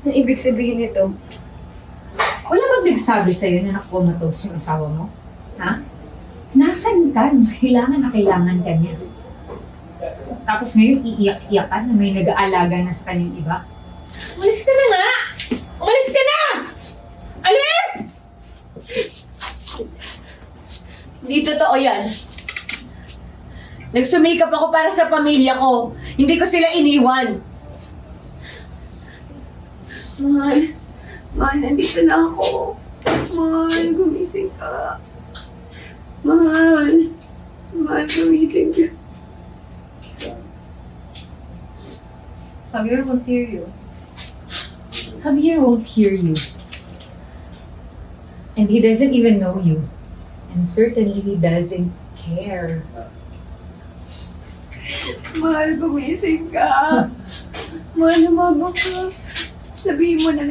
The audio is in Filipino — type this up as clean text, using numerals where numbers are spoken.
Ang ibig sabihin nito, Wala bang nagsabi sa'yo na nakomatose yung asawa mo? Ha? Nasaan ka nung kailangan na kailangan ka niya? Tapos ngayon, iiyak-iyak ka na may nag-aalaga na sa kanyang iba? Umalis ka na nga! Umalis ka na! Alis! hindi totoo yan. Nagsumikap ako para sa pamilya ko. Hindi ko sila iniwan. Mahal, mahal, nandito na ako. Mahal, gumising ka. Mahal, mahal, gumising ka. Javier won't hear you. Javier won't hear you. And he doesn't even know you. And certainly he doesn't care. Mahal, gumising ka. Mahal, lumabak ka. Sabihin mo na